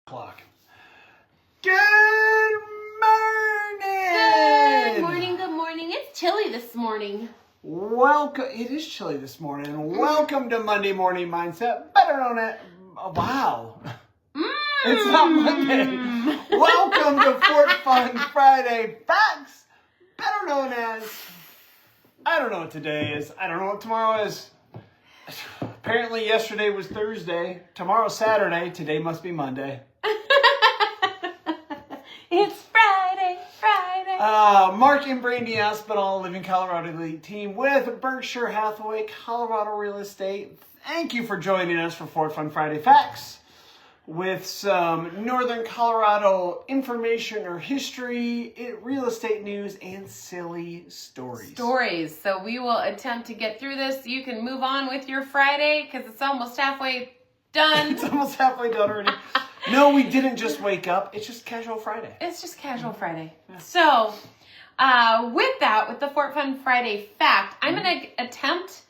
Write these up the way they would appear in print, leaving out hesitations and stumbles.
Clock. Good morning! Good morning, good morning. It's chilly this morning. Welcome. It is chilly this morning. Welcome to Monday Morning Mindset. Better known as... Wow. It's not Monday. Welcome to Fort Fun Friday Facts. Better known as... I don't know what today is. I don't know what tomorrow is. Apparently yesterday was Thursday. Tomorrow's Saturday. Today must be Monday. It's Friday. Mark and Brandy Aspinall, Living Colorado Elite Team with Berkshire Hathaway, Colorado Real Estate. Thank you for joining us for Fort Fun Friday Facts with some Northern Colorado information or history, real estate news, and silly stories. So we will attempt to get through this. You can move on with your Friday because it's almost halfway done. It's almost halfway done already. No, we didn't just wake up. It's just casual Friday. It's just casual Friday. Yeah. So with the Fort Fun Friday fact, I'm going to attempt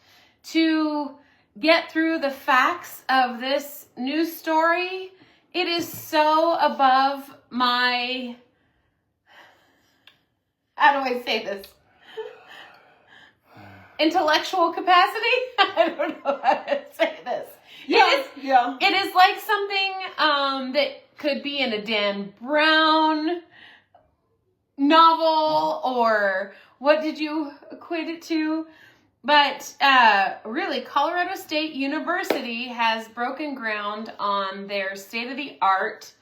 to get through the facts of this news story. It is so above my, how do I say this? Intellectual capacity? I don't know how to say this. It is like something that could be in a Dan Brown novel, or what did you equate it to? But really, Colorado State University has broken ground on their state-of-the-art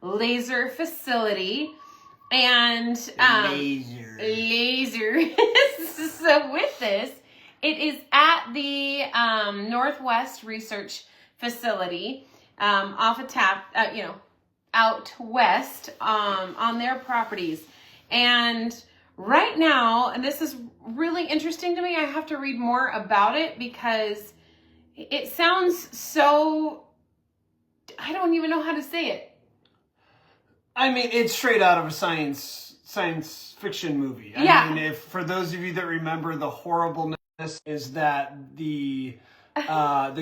laser facility. And laser. So with this, it is at the Northwest Research Facility off of out west on their properties. And right now, and this is really interesting to me, I have to read more about it because it sounds so, I don't even know how to say it. I mean, it's straight out of a science fiction movie. I mean, if for those of you that remember, the horribleness is that the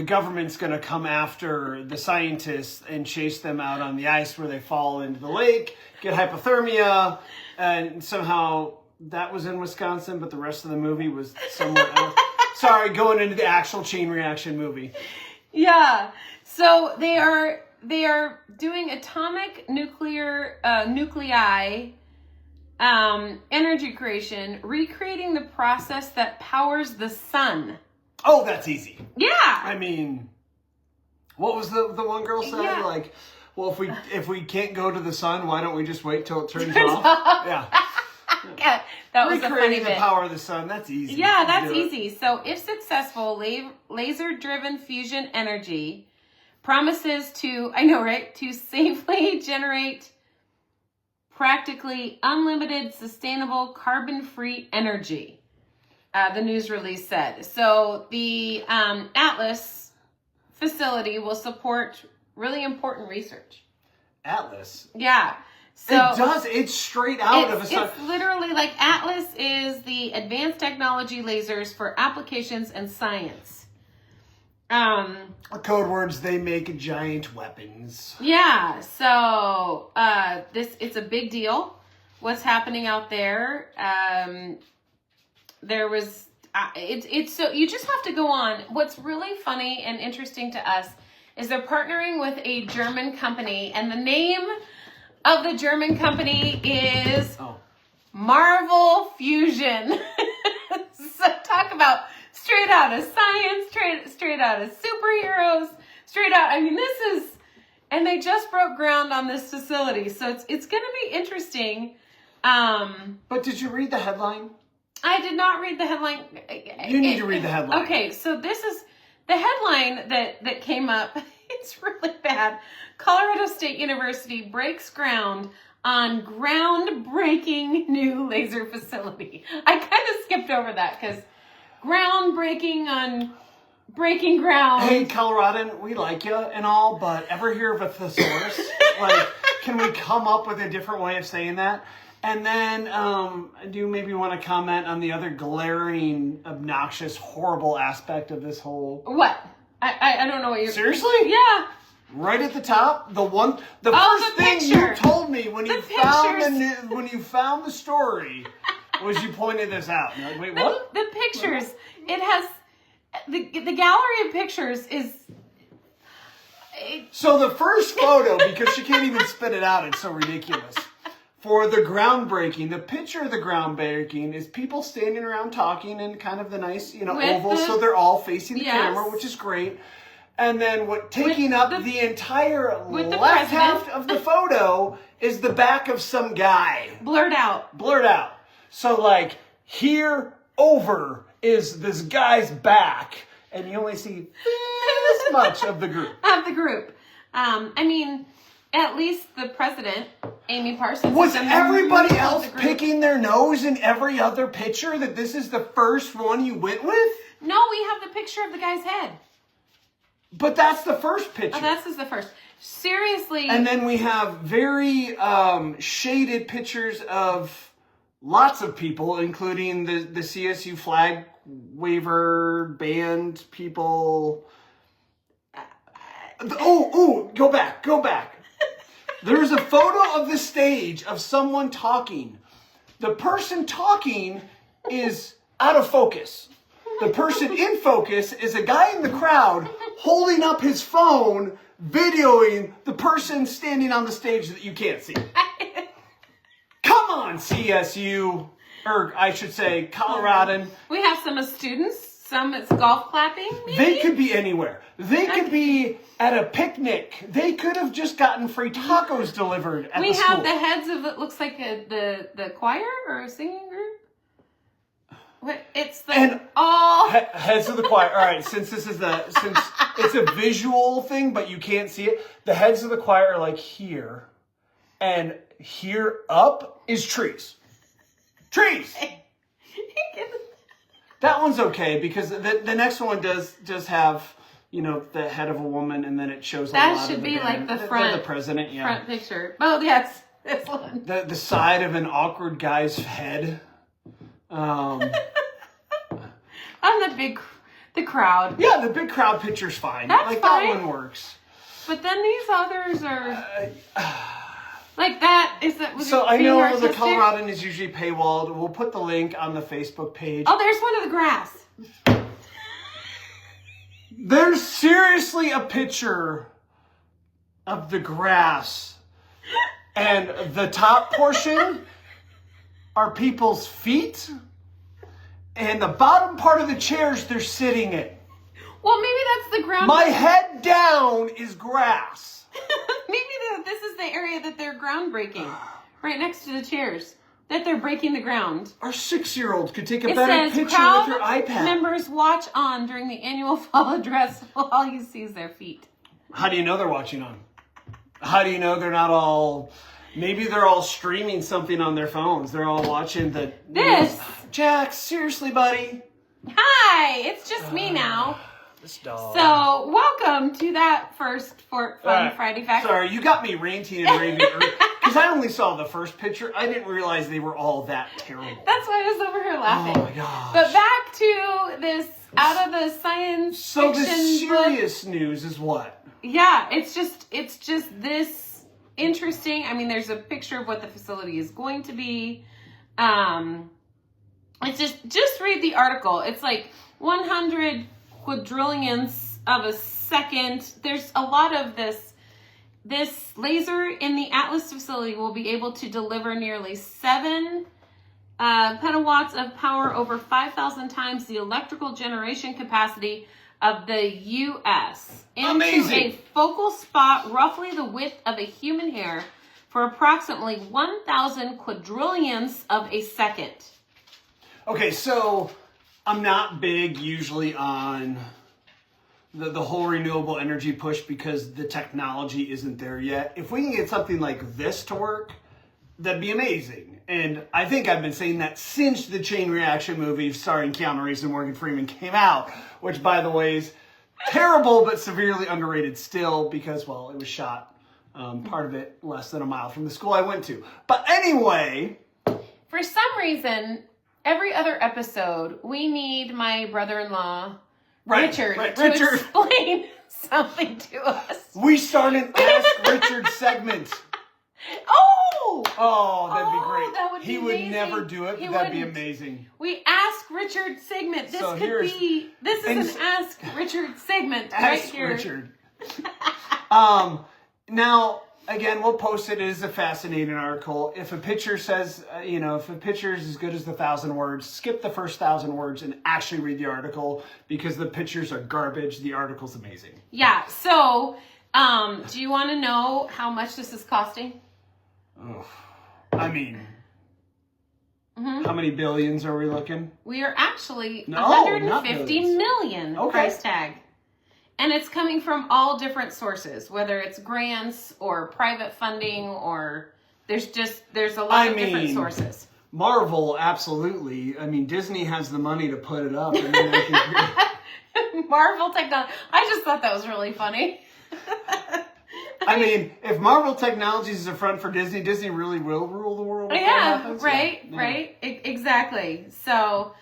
government's going to come after the scientists and chase them out on the ice where they fall into the lake, get hypothermia, and somehow that was in Wisconsin, but the rest of the movie was somewhere else. Sorry, going into the actual chain reaction movie. Yeah. So they are doing atomic nuclei energy creation, recreating the process that powers the sun. Oh, that's easy. Yeah. I mean, what was the one girl said? Yeah. Like, well, if we can't go to the sun, why don't we just wait till it turns off? Yeah. Yeah, that was a funny Recreating bit. the power of the sun, that's easy. Yeah, that's easy. So if successful, laser-driven fusion energy promises to, I know, right, to safely generate practically unlimited, sustainable, carbon-free energy, the news release said. So the Atlas facility will support really important research. Atlas? Yeah. So it does. It's straight out of a sun. It's literally like Atlas is the advanced technology lasers for applications and science. Code words, they make giant weapons. Yeah. So it's a big deal. What's happening out there? There was it's so you just have to go on. What's really funny and interesting to us is they're partnering with a German company, and the name of the German company is Marvel Fusion. So talk about straight out of science, straight out of superheroes, straight out. I mean, and they just broke ground on this facility, so it's going to be interesting. But did you read the headline? I did not read the headline. You need to read the headline. Okay, so this is the headline that came up. It's really bad. Colorado State University breaks ground on groundbreaking new laser facility. I kind of skipped over that because groundbreaking on breaking ground. Hey, Coloradan, we like you and all, but ever hear of a thesaurus? Like, can we come up with a different way of saying that? And then, do you maybe want to comment on the other glaring, obnoxious, horrible aspect of this whole... What? I don't know what you're... Seriously? Yeah. right at the top, the the first thing picture. you told me when you found the story was you pointed this out. You're like, wait, what? The pictures. It has the gallery of pictures is. So the first photo, because she can't even spit it out, it's so ridiculous. For the groundbreaking, the picture of the groundbreaking is people standing around talking in kind of the nice, oval, so they're all facing the camera, which is great. And then taking up the entire left half of the photo is the back of some guy. Blurred out. So like here over is this guy's back, and you only see this much of the group. I mean, at least the president, Amy Parsons. Was everybody else picking their nose in every other picture that this is the first one you went with? No, we have the picture of the guy's head. But that's the first picture. Oh, that's the first. Seriously. And then we have very shaded pictures of lots of people, including the CSU flag waver band people. Go back. There's a photo of the stage of someone talking. The person talking is out of focus. The person in focus is a guy in the crowd holding up his phone, videoing the person standing on the stage that you can't see. Come on, CSU, or I should say Coloradan. We have some students. Some it's golf clapping, maybe? They could be anywhere. They could be at a picnic. They could have just gotten free tacos delivered at the school. We have the heads of, it looks like the choir or a singing group. What? It's like all... Heads of the choir. All right, since it's a visual thing, but you can't see it, the heads of the choir are like here. And here up is trees. Trees! That one's okay because the next one does have, the head of a woman, and then it shows a lot of that should be band. like the front. The president, yeah. Front picture. Oh, yes. This one. The side of an awkward guy's head. On the crowd. Yeah, the big crowd picture's fine. That's fine. That one works. But then these others are... Like that, so I know the Coloradan is usually paywalled. We'll put the link on the Facebook page. Oh, there's one of the grass. There's seriously a picture of the grass. And the top portion are people's feet. And the bottom part of the chairs they're sitting in. Well, maybe that's the ground. My head down is grass. Maybe this is the area that they're groundbreaking, right next to the chairs, that they're breaking the ground. Our 6-year-olds could take a better picture with their iPad. Members watch on during the annual fall address while all you see is their feet. How do you know they're watching on? How do you know they're not all... Maybe they're all streaming something on their phones. They're all watching this. Jack, seriously, buddy. Hi, it's just me now. This dog. So, welcome to that first Fun Friday Fact. Sorry, you got me ranting and raving because I only saw the first picture. I didn't realize they were all that terrible. That's why I was over here laughing. Oh my gosh. But back to this out of the science fiction the serious news is what? Yeah, it's just this interesting. I mean, there's a picture of what the facility is going to be. It's just read the article. It's like 100 quadrillionths of a second. There's a lot of this. This laser in the Atlas facility will be able to deliver nearly 7 petawatts of power, over 5,000 times the electrical generation capacity of the U.S. into a focal spot roughly the width of a human hair for approximately 1,000 quadrillionths of a second. Okay, so I'm not big usually on the whole renewable energy push because the technology isn't there yet. If we can get something like this to work, that'd be amazing. And I think I've been saying that since the Chain Reaction movie starring Keanu Reeves and Morgan Freeman came out, which, by the way, is terrible but severely underrated still because, well, it was shot, part of it, less than a mile from the school I went to. But anyway... For some reason, every other episode, we need my brother-in-law Richard to explain something to us. We start an Ask Richard segment. That'd be great. That would be amazing. He would never do it, but that'd be amazing. We Ask Richard segment. This is an Ask Richard segment right here. Ask Richard. Now, again, we'll post it. It is a fascinating article. If a picture says, if a picture is as good as 1,000 words, skip the first 1,000 words and actually read the article because the pictures are garbage. The article's amazing. Yeah. So, do you want to know how much this is costing? Oh, I mean, how many billions are we looking? We are actually 150 million price tag. And it's coming from all different sources, whether it's grants or private funding or there's a lot of different sources. Marvel, absolutely. I mean, Disney has the money to put it up. And then they can... Marvel technology. I just thought that was really funny. I mean, if Marvel Technologies is a front for Disney, Disney really will rule the world. Right. Exactly. So,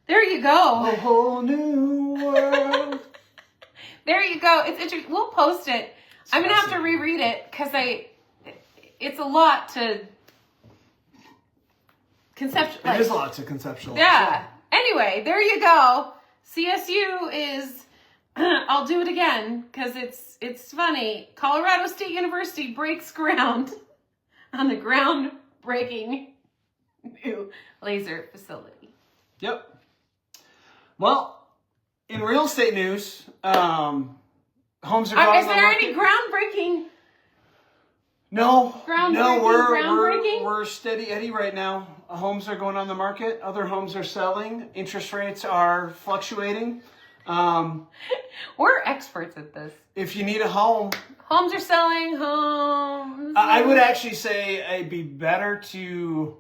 there you go. A whole new world. There you go. It's interesting. We'll post it. I'm going to have to reread it because it's a lot to conceptualize. It is a lot to conceptualize. Yeah. Anyway, there you go. CSU is, I'll do it again because it's funny. Colorado State University breaks ground on the groundbreaking new laser facility. Yep. Well, in real estate news, homes are going Is there any groundbreaking? No, groundbreaking? we're steady Eddie right now. Homes are going on the market. Other homes are selling. Interest rates are fluctuating. We're experts at this. If you need a home, homes are selling. Homes. I would actually say it'd be better to.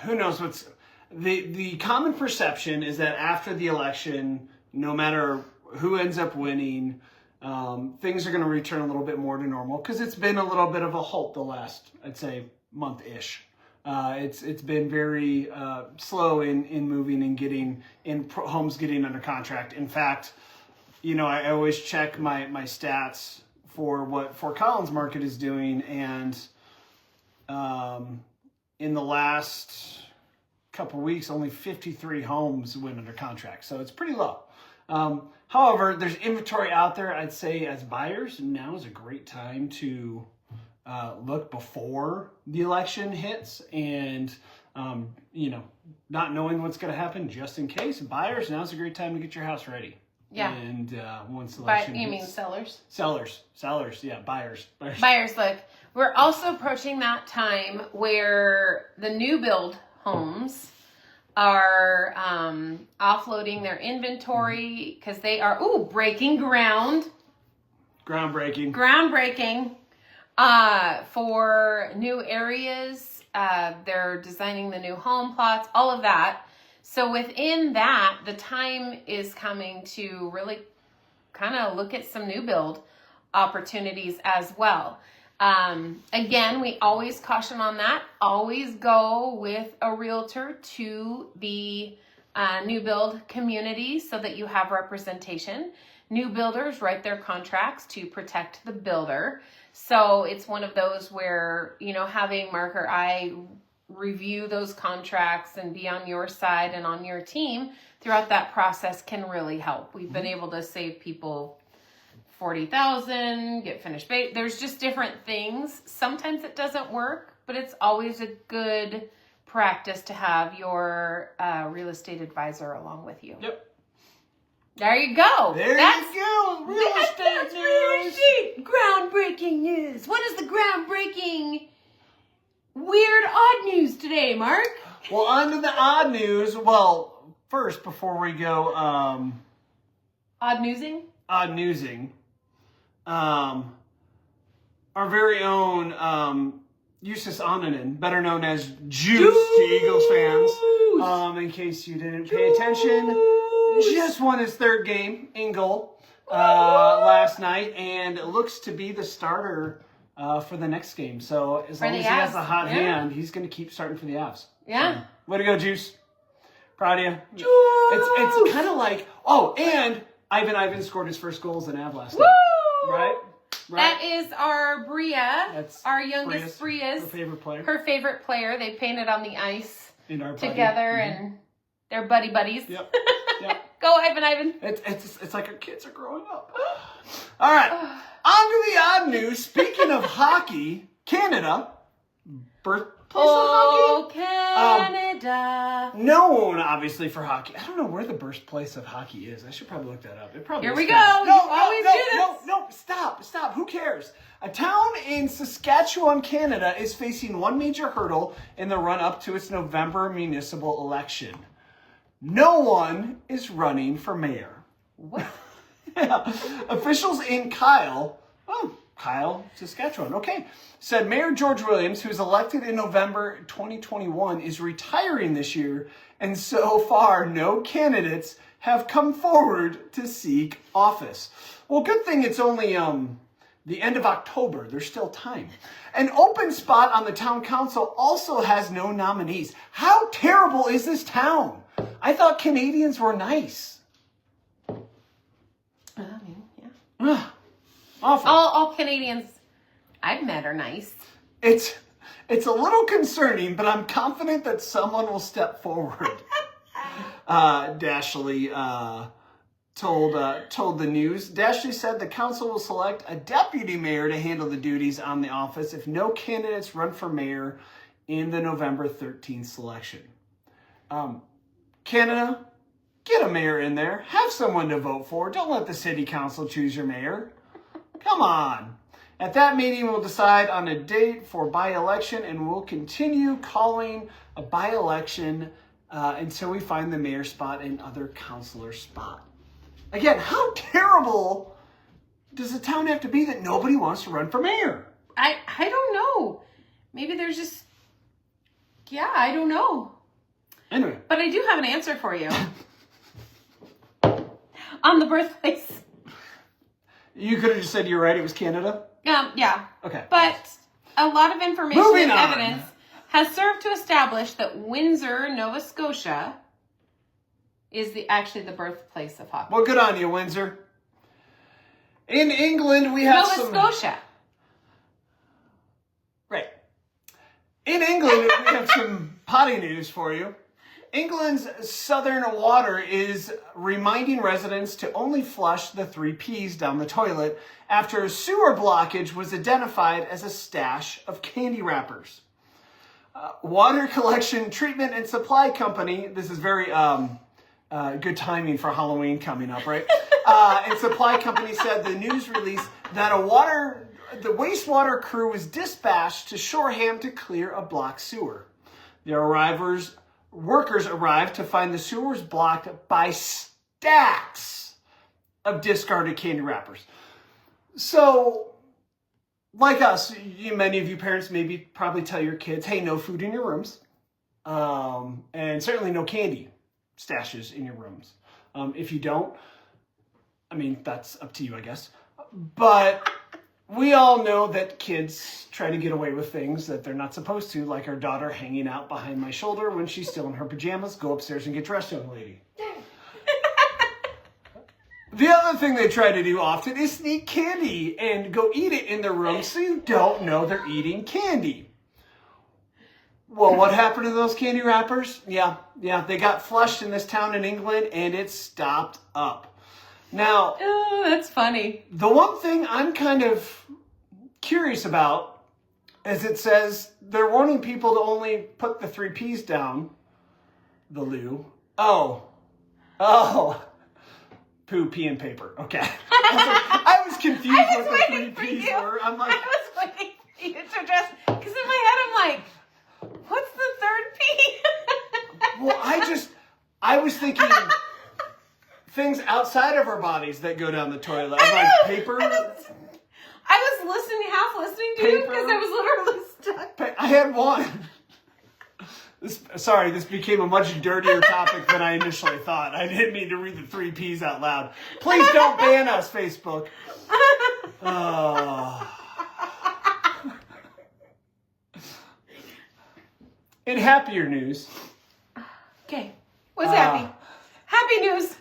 Who knows what's. The common perception is that after the election, no matter who ends up winning, things are going to return a little bit more to normal because it's been a little bit of a halt the last, I'd say, month-ish. It's been very slow in moving and getting homes getting under contract. In fact, I always check my stats for what Fort Collins market is doing, and in the last couple weeks, only 53 homes went under contract, so it's pretty low. However, there's inventory out there. I'd say as buyers, now is a great time to look before the election hits, and not knowing what's going to happen just in case. Buyers, now's a great time to get your house ready. Yeah. And once the election hits, you mean sellers? Sellers. Yeah, buyers. Look, we're also approaching that time where the new build homes are offloading their inventory because they are breaking ground. Groundbreaking for new areas. They're designing the new home plots, all of that. So within that, the time is coming to really kind of look at some new build opportunities as well. Again, we always caution on that. Always go with a realtor to the new build community so that you have representation. New builders write their contracts to protect the builder. So it's one of those where, having Mark or I review those contracts and be on your side and on your team throughout that process can really help. We've been able to save people $40,000, get finished. There's just different things. Sometimes it doesn't work, but it's always a good practice to have your real estate advisor along with you. Yep. There you go. That's you go. Real estate news. Groundbreaking news. What is the groundbreaking, weird, odd news today, Mark? Well, on to the odd news. Well, first, before we go... Odd newsing? Odd newsing. Our very own Eustace Onanen, better known as Juice to Eagles fans. In case you didn't pay attention, just won his third game in goal last night, and looks to be the starter for the next game. So as long as he has a hot hand, he's going to keep starting for the Avs. Yeah. So, way to go, Juice. Proud of you. It's kind of like, and Ivan scored his first goals in Av last night. Right? That is our Bria. That's our youngest Bria's. Her favorite player. Her favorite player. They painted on the ice Mm-hmm. together, and they're buddies. Yep. Go, Ivan. It's like our kids are growing up. All right. On to the odd news. Speaking of hockey, Canada, birthplace of hockey. Canada. Known, obviously, for hockey. I don't know where the birthplace of hockey is. I should probably look that up. It probably Here is we go. Canada. You always do this. No, stop. Who cares? A town in Saskatchewan, Canada is facing one major hurdle in the run-up to its November municipal election. No one is running for mayor. What? Yeah. Officials in Kyle, Saskatchewan, said Mayor George Williams, who was elected in November 2021, is retiring this year, and so far no candidates have come forward to seek office. Well, good thing it's only the end of October. There's still time. An open spot on the town council also has no nominees. How terrible is this town? I thought Canadians were nice. I mean, yeah. Awful. All Canadians I've met are nice. It's a little concerning, but I'm confident that someone will step forward. Dashley told the news. Dashley said the council will select a deputy mayor to handle the duties on the office if no candidates run for mayor in the November 13th selection. Canada, get a mayor in there. Have someone to vote for. Don't let the city council choose your mayor. Come on. At that meeting, we'll decide on a date for by-election, and we'll continue calling a by-election until we find the mayor spot and other councilor spot. Again, how terrible does the town have to be that nobody wants to run for mayor? I don't know. Maybe there's just... Yeah, I don't know. Anyway. But I do have an answer for you. On the birthplace. You could have just said you're right, it was Canada? Yeah. Okay. But a lot of information Moving and on. evidence has served to establish that Windsor, Nova Scotia is actually the birthplace of hockey. Well, good on you, Windsor. In England, we have Nova Scotia. Right. In England, we have some potty news for you. England's Southern Water is reminding residents to only flush the 3 Ps down the toilet after a sewer blockage was identified as a stash of candy wrappers. Water Collection Treatment and Supply Company, this is very good timing for Halloween coming up, right? And Supply Company said the news release that the wastewater crew was dispatched to Shoreham to clear a blocked sewer. Workers arrived to find the sewer was blocked by stacks of discarded candy wrappers. So, like us, many of you parents probably tell your kids, hey, no food in your rooms. And certainly no candy stashes in your rooms. If you don't, that's up to you, I guess. But we all know that kids try to get away with things that they're not supposed to, like our daughter hanging out behind my shoulder when she's still in her pajamas. Go upstairs and get dressed, young lady. The other thing they try to do often is sneak candy and go eat it in their room so you don't know they're eating candy. Well, what happened to those candy wrappers? Yeah, they got flushed in this town in England and it stopped up. Now, oh, that's funny. The one thing I'm kind of curious about is it says they're wanting people to only put the 3 Ps down the loo. Oh. Poo, pee, and paper. Okay. I was confused what the 3 Ps were. I was waiting for you to address, because in my head I'm like, what's the 3rd P? Well, I was thinking things outside of our bodies that go down the toilet. I'm like, paper? I was half listening to you because I was literally stuck. I had one. This became a much dirtier topic than I initially thought. I didn't mean to read the 3 Ps out loud. Please don't ban us, Facebook. In happier news. Okay. What's happy? Happy news.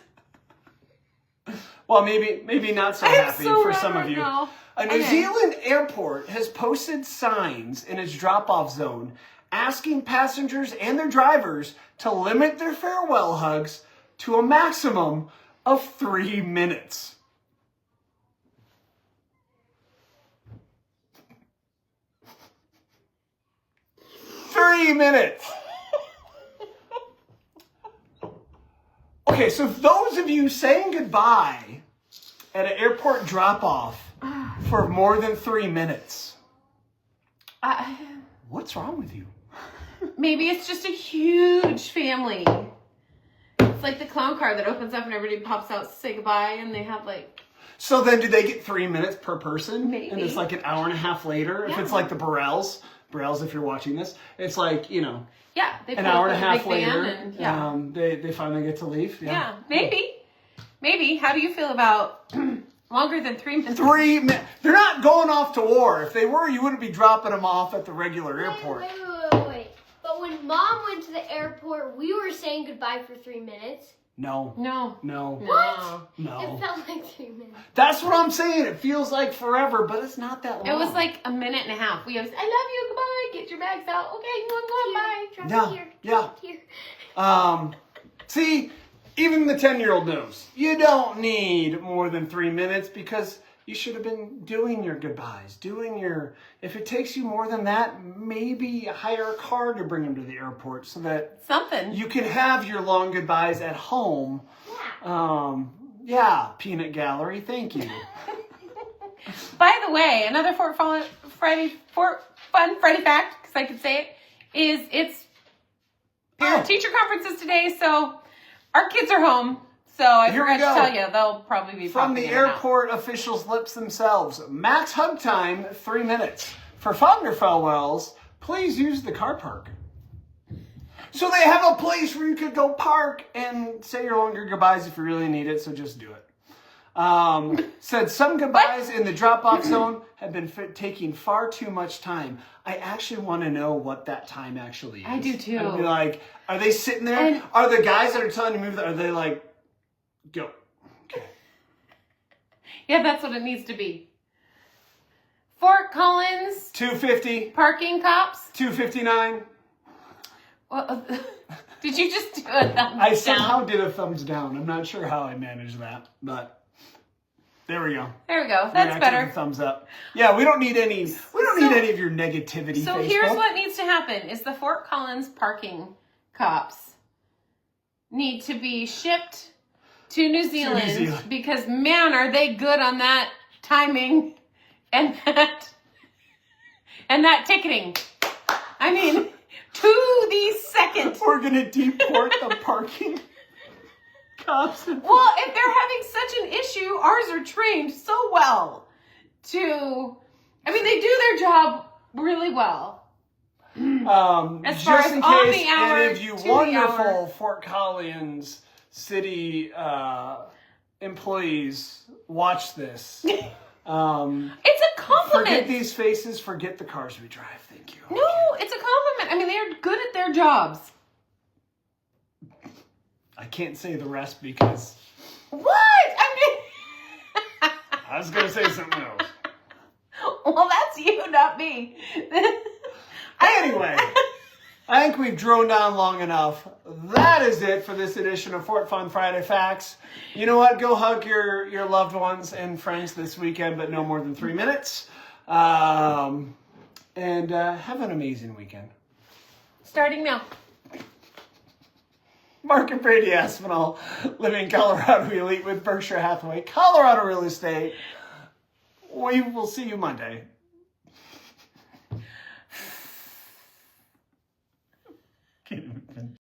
Well, maybe not so happy for some of you. Now. A New Zealand airport has posted signs in its drop-off zone asking passengers and their drivers to limit their farewell hugs to a maximum of 3 minutes. Three minutes. Okay, so those of you saying goodbye at an airport drop-off for more than 3 minutes, what's wrong with you? Maybe it's just a huge family. It's like the clown car that opens up and everybody pops out to say goodbye, and they have like... So then do they get 3 minutes per person? Maybe. And it's like an hour and a half later? If it's like the Burrells, if you're watching this, it's like, you know... Yeah, they an hour and a half later, and, they finally get to leave. Yeah, maybe. How do you feel about longer than 3 minutes? 3 minutes. They're not going off to war. If they were, you wouldn't be dropping them off at the regular airport. Wait. But when Mom went to the airport, we were saying goodbye for 3 minutes. No. What? No. It felt like 3 minutes. That's what I'm saying. It feels like forever, but it's not that long. It was like a minute and a half. We always, I love you, goodbye, get your bags out. Okay, I'm going, bye. Drop it here. See, even the 10-year-old knows. You don't need more than 3 minutes because you should have been doing your goodbyes, if it takes you more than that, maybe hire a car to bring them to the airport so that you can have your long goodbyes at home. Yeah. Peanut Gallery, thank you. By the way, another Fun Friday fact, because I could say it, is it's teacher conferences today, so our kids are home. So I forgot to tell you, they'll probably be from the airport officials' lips themselves. Max hug time, 3 minutes. For fonder farewells, please use the car park. So they have a place where you could go park and say your longer goodbyes if you really need it, so just do it. Said some goodbyes in the drop-off zone have been taking far too much time. I actually want to know what that time actually is. I do too. I'd be like, are they sitting there? And are the guys that are telling you to move, are they like, go? Okay. Yeah, that's what it needs to be. Fort Collins. 250. Parking cops. 259. Well, did you just do a thumbs down? I somehow did a thumbs down. I'm not sure how I managed that, but there we go. There we go. That's better. Thumbs up. Yeah, we don't need any. We don't need any of your negativity. So Facebook. Here's what needs to happen: is the Fort Collins parking cops need to be shipped to New Zealand because man, are they good on that timing and that ticketing. I mean, to the second. We're gonna deport the parking cops. Well, if they're having such an issue, ours are trained so well they do their job really well. As far as on the hour, any of you wonderful Fort Collins city employees watch this. It's a compliment. Forget these faces, forget the cars we drive. Thank you. No, it's a compliment. I mean, they're good at their jobs. I can't say the rest because... What? I was going to say something else. Well, that's you, not me. Anyway, I think we've droned on long enough. That is it for this edition of Fort Fun Friday Facts. You know what? Go hug your loved ones and friends this weekend, but no more than 3 minutes. And have an amazing weekend. Starting now. Mark and Brady Aspinall, living in Colorado Elite with Berkshire Hathaway, Colorado Real Estate. We will see you Monday. Can't even finish.